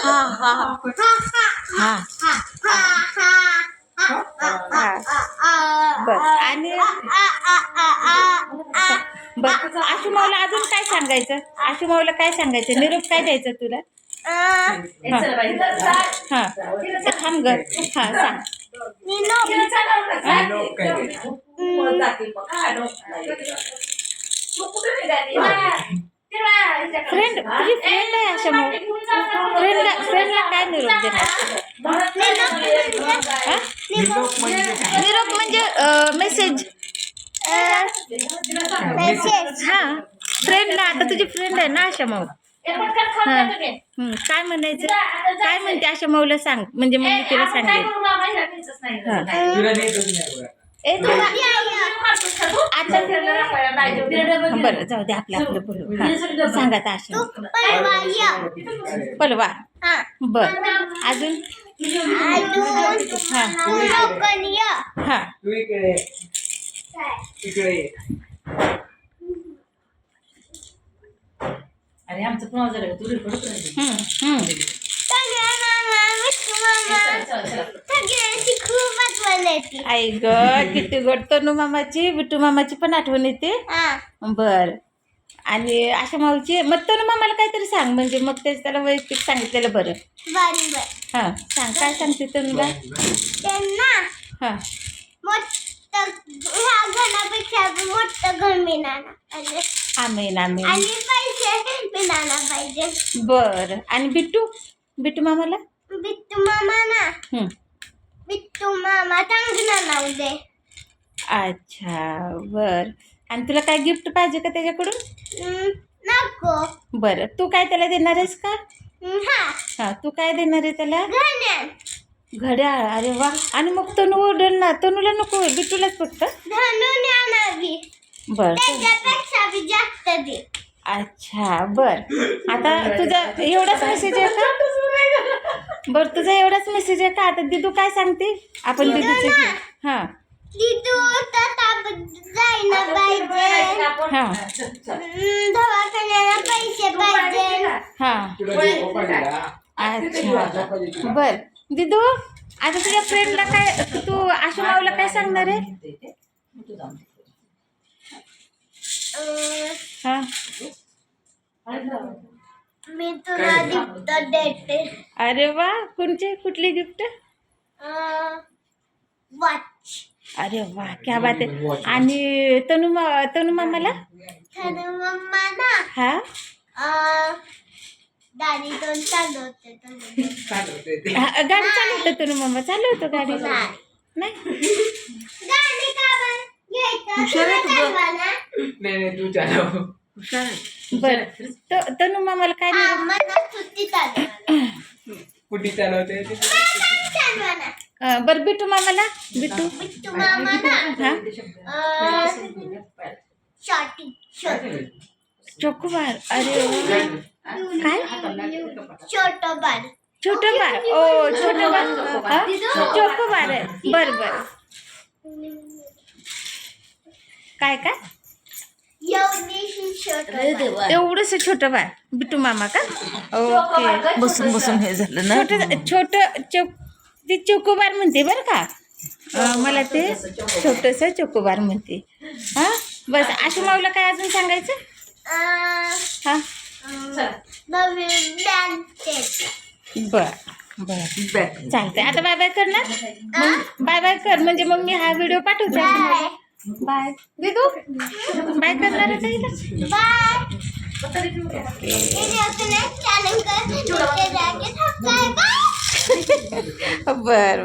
हा हा हा बर. आणि बर, आशू माऊला अजून काय सांगायचं? आशू माऊला काय सांगायचं? निरोप काय द्यायचं तुला? हा थांब ग. हा सांग. फ्रेंड, तुझी फ्रेंड आहे आशा माऊ. फ्रेंडला काय निरोप देणार? निरोप म्हणजे मेसेज. हा, फ्रेंडला. आता तुझी फ्रेंड आहे ना आशा माऊ. काय म्हणायचं? काय म्हणते आशा माऊला सांग, म्हणजे मग मी तिला सांगेन. बरं, जाऊ दे, आपलं आपलं बोलू. सांगा आता आशा. पलवा. बर, अजून? हा. अरे आमचं पण झालं तू रिपोर्ट आई ग, किती गोड. तनू मामाची, बिट्टू मामाची पण आठवण येते. बर. आणि आशा माऊची. मग तनू मामाला काहीतरी सांग, म्हणजे मग तेच त्याला वैयक्तिक सांगितलेलं बरं. हा सांग, काय सांगते तनूला? हा, घरापेक्षा मोठं घर मिळाला. आमेन आमेन. आणि पैसे मिळाला पाहिजे. बर. आणि बिट्टू मामाला? बिट्टू मामा चांगलं नाव दे. अच्छा, बर. आणि तुला काय गिफ्ट पाहिजे का त्याच्याकडून? नको. बरं, तू काय त्याला देणार आहेस का? हा, तू काय देणार आहे त्याला? घड्याळ. अरे वा. आणि मग तनू ओरडल ना. तनूला नको, बिट्टूलाच फक्त. बर. त्याच्यापेक्षा बी जास्त दे. अच्छा, बर. आता तुझा एवढाच मेसेज आहे का? बर, तुझा एवढाच मेसेज आहे का? आता दिदू काय सांगते? आपण दिदूचं घेऊ. हा. दिदू जायला पाहिजे. हा. दवाखान्याला पैसे पाहिजे. हा. अच्छा, बर. दिदू, आता तुझ्या फ्रेंडला काय, तू आशू माऊला काय सांगणार आहे? हा. मी तुला गिफ्ट देते. अरे वा. कुठली गिफ्ट? वॉच. अरे वा, क्या बात आहे. आणि तनू मामाला? तनू मम्मा ना. हा. गाडी दोन चालवते. गाडी चालवतो तनू मामा? चालवतो गाडी? नाही. गाडी का नाही तू चालव. बर. तनू मामाला काय नाही? कुठे चालवते? बर. बिट्टू मामाला? बिट्टू मामा ना. हा. चोकोबार. अरे काय? छोटं बार. छोटं बार. ओ, छोटं बार. चोकोबार आहे. बर. काय एवढंच छोटं बार. बिट्टू मामा का? ओके. बसून हे झालं ना. छोट ती चोकोबार म्हणते बरं का. मला ते छोटंसं चोकोबार म्हणते. हा, बस. आशू माऊला काय अजून सांगायचं? हा. बर. चालतंय. आता बाय बाय करणार? बाय कर, म्हणजे मग मी हा व्हिडिओ पाठवते. बाय. दिदू बाय करणार आहे ताईला? बर.